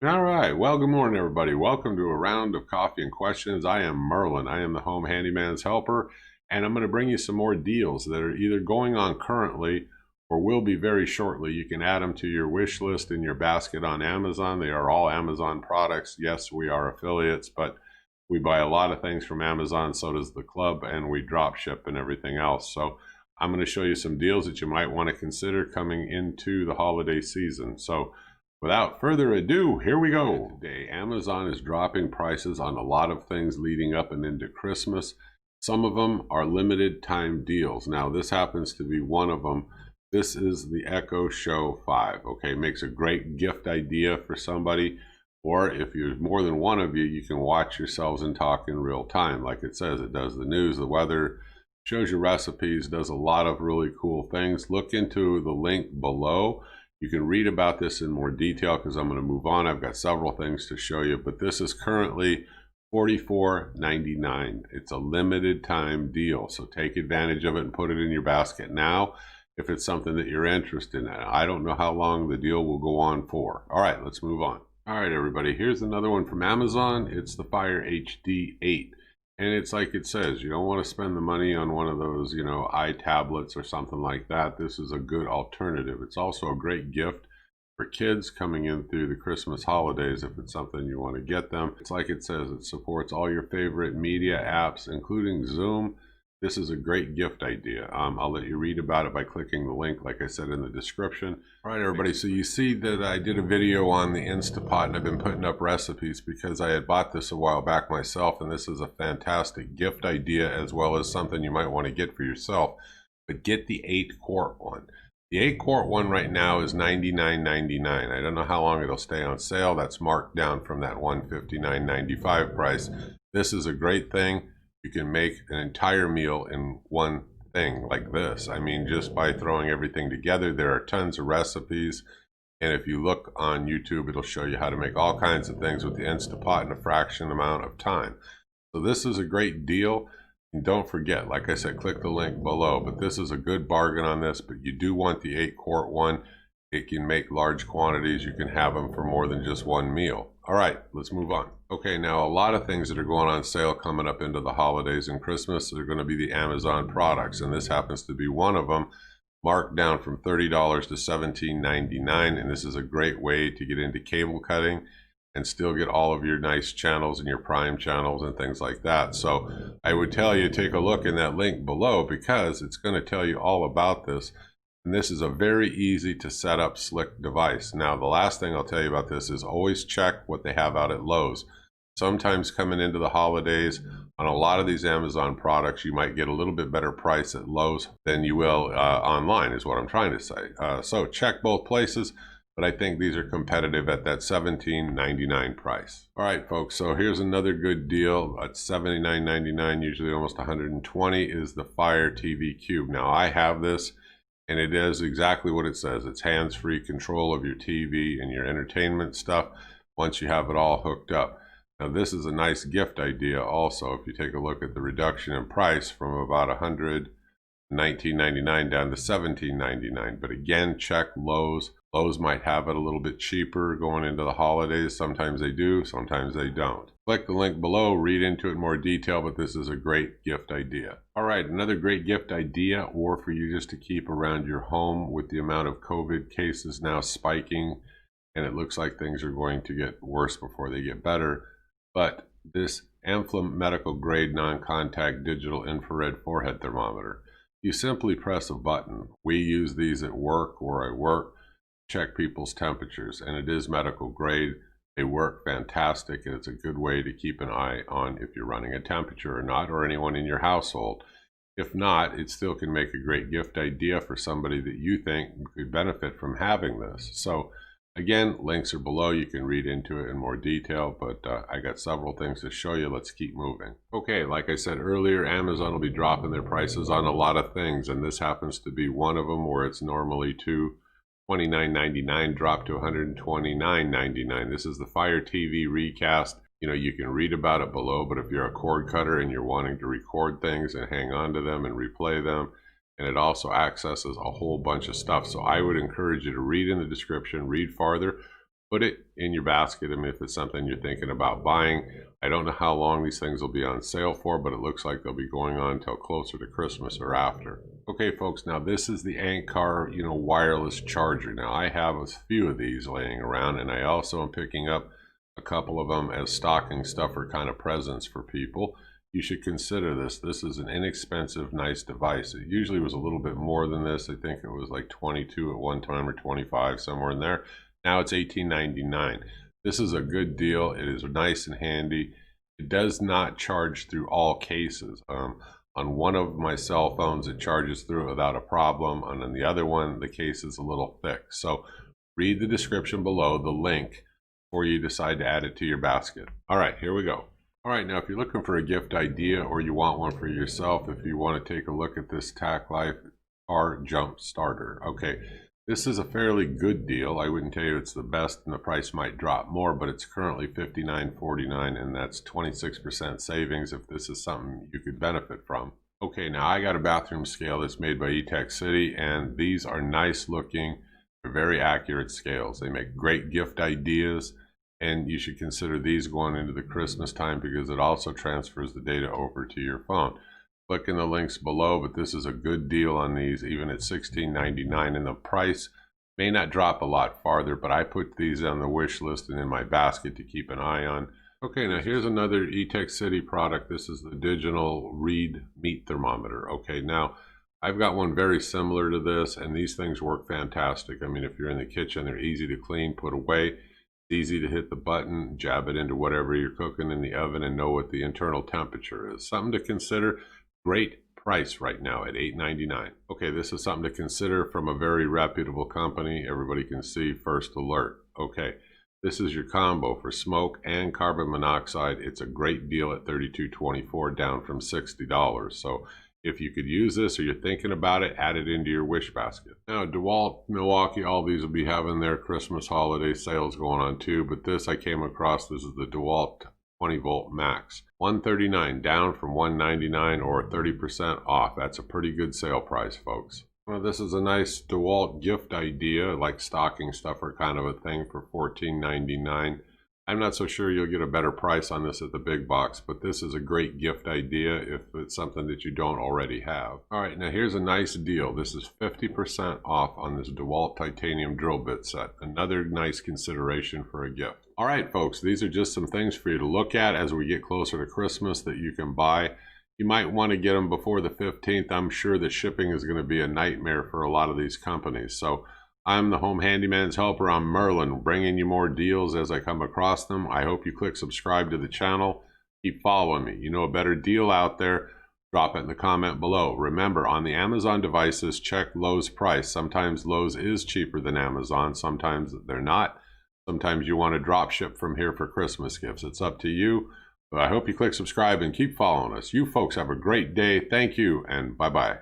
All right. Well, good morning, everybody. Welcome to a round of coffee and questions. I am Merlin. I am the home handyman's helper, and I'm going to bring you some more deals that are either going on currently or will be very shortly. You can add them to your wish list in your basket on Amazon. They are all Amazon products. Yes, we are affiliates, but we buy a lot of things from Amazon. So does the club, and we drop ship and everything else. So I'm going to show you some deals that you might want to consider coming into the holiday season. So without further ado, here we go. Today, Amazon is dropping prices on a lot of things leading up and into Christmas. Some of them are limited time deals. Now, this happens to be one of them. This is the Echo Show 5. Okay, makes a great gift idea for somebody. Or if you're more than one of you, you can watch yourselves and talk in real time. Like it says, it does the news, the weather, shows you recipes, does a lot of really cool things. Look into the link below. You can read about this in more detail because I'm going to move on. I've got several things to show you, but this is currently $44.99. It's a limited time deal, so take advantage of it and put it in your basket now if it's something that you're interested in. I don't know how long the deal will go on for. All right, let's move on. All right, everybody, here's another one from Amazon. It's the Fire HD 8. And it's like it says, you don't want to spend the money on one of those, iTablets or something like that. This is a good alternative. It's also a great gift for kids coming in through the Christmas holidays if it's something you want to get them. It's like it says, it supports all your favorite media apps, including Zoom. This is a great gift idea. I'll let you read about it by clicking the link, like I said in the description. All right, everybody, so you see that I did a video on the Instapot, and I've been putting up recipes because I had bought this a while back myself, and this is a fantastic gift idea as well as something you might want to get for yourself. But get the 8-quart one. The 8-quart one right now is $99.99. I don't know how long it'll stay on sale. That's marked down from that $159.95 price. This is a great thing. You can make an entire meal in one thing like this. I mean, just by throwing everything together. There are tons of recipes. And if you look on YouTube, it'll show you how to make all kinds of things with the Instapot in a fraction amount of time. So this is a great deal. And don't forget, like I said, click the link below. But this is a good bargain on this. But you do want the 8-quart one. It can make large quantities. You can have them for more than just one meal. All right, let's move on. Okay, now a lot of things that are going on sale coming up into the holidays and Christmas are going to be the Amazon products, and this happens to be one of them, marked down from $30 to $17.99, and this is a great way to get into cable cutting and still get all of your nice channels and your prime channels and things like that. So I would tell you, take a look in that link below because it's going to tell you all about this. And this is a very easy to set up slick device. Now, the last thing I'll tell you about this is always check what they have out at Lowe's. Sometimes coming into the holidays, on a lot of these Amazon products, you might get a little bit better price at Lowe's than you will online, is what I'm trying to say. So check both places, but I think these are competitive at that $17.99 price. All right, folks, so here's another good deal at $79.99, usually almost $120, is the Fire TV Cube. Now, I have this. And it is exactly what it says. It's hands-free control of your TV and your entertainment stuff once you have it all hooked up. Now this is a nice gift idea also. If you take a look at the reduction in price from about $119.99 down to $17.99. But again, check Lowe's. Lowe's might have it a little bit cheaper going into the holidays. Sometimes they do, sometimes they don't. Click the link below, read into it in more detail, but this is a great gift idea. All right, another great gift idea, or for you just to keep around your home with the amount of COVID cases now spiking, and it looks like things are going to get worse before they get better. But this Amflam medical grade non-contact digital infrared forehead thermometer. You simply press a button. We use these at work, where I work, check people's temperatures, and it is medical grade. They work fantastic, and it's a good way to keep an eye on if you're running a temperature or not, or anyone in your household. If not, it still can make a great gift idea for somebody that you think could benefit from having this. So again, links are below. You can read into it in more detail, but I got several things to show you. Let's keep moving. Okay, like I said earlier, Amazon will be dropping their prices on a lot of things, and this happens to be one of them, where it's normally $29.99 dropped to $129.99. This is the Fire TV Recast. You can read about it below, but if you're a cord cutter and you're wanting to record things and hang on to them and replay them, and it also accesses a whole bunch of stuff. So I would encourage you to read in the description, read farther, put it in your basket. I mean, if it's something you're thinking about buying. I don't know how long these things will be on sale for, but it looks like they'll be going on until closer to Christmas or after. Okay, folks, now this is the Anker, wireless charger. Now, I have a few of these laying around, and I also am picking up a couple of them as stocking stuffer kind of presents for people. You should consider this. This is an inexpensive, nice device. It usually was a little bit more than this. I think it was like 22 at one time or 25, somewhere in there. Now it's $18.99. This is a good deal. It is nice and handy. It does not charge through all cases. On one of my cell phones, it charges through without a problem. And on the other one, the case is a little thick. So read the description below, the link, before you decide to add it to your basket. All right, here we go. All right, now if you're looking for a gift idea or you want one for yourself, if you want to take a look at this Tac Life car jump starter. Okay, this is a fairly good deal. I wouldn't tell you it's the best, and the price might drop more, but it's currently $59.49, and that's 26% savings if this is something you could benefit from. Okay, now I got a bathroom scale that's made by E-Tech City, and these are nice looking, they're very accurate scales. They make great gift ideas, and you should consider these going into the Christmas time because it also transfers the data over to your phone. Click in the links below, but this is a good deal on these, even at $16.99, and the price may not drop a lot farther, but I put these on the wish list and in my basket to keep an eye on. Okay, now here's another E-Tech City product. This is the digital read meat thermometer. Okay, now I've got one very similar to this, and these things work fantastic. I mean, if you're in the kitchen, they're easy to clean, put away. It's easy to hit the button, jab it into whatever you're cooking in the oven, and know what the internal temperature is. Something to consider. Great price right now at $8.99. Okay, this is something to consider from a very reputable company. Everybody can see, First Alert. Okay, this is your combo for smoke and carbon monoxide. It's a great deal at $32.24, down from $60. So if you could use this or you're thinking about it, add it into your wish basket. Now, Dewalt, Milwaukee, all these will be having their Christmas holiday sales going on too, but this I came across, this is the Dewalt 20 volt max, $139, down from $199, or 30% off. That's a pretty good sale price, folks. Well, this is a nice Dewalt gift idea, like stocking stuffer kind of a thing, for $14.99. I'm not so sure you'll get a better price on this at the big box, but this is a great gift idea if it's something that you don't already have. All right, now here's a nice deal. This is 50% off on this Dewalt titanium drill bit set. Another nice consideration for a gift. All right, folks, these are just some things for you to look at as we get closer to Christmas that you can buy. You might want to get them before the 15th. I'm sure that shipping is going to be a nightmare for a lot of these companies. So I'm the Home Handyman's Helper. I'm Merlin, bringing you more deals as I come across them. I hope you click subscribe to the channel. Keep following me. You know a better deal out there, drop it in the comment below. Remember, on the Amazon devices, check Lowe's price. Sometimes Lowe's is cheaper than Amazon. Sometimes they're not. Sometimes you want to drop ship from here for Christmas gifts. It's up to you. But I hope you click subscribe and keep following us. You folks have a great day. Thank you, and bye-bye.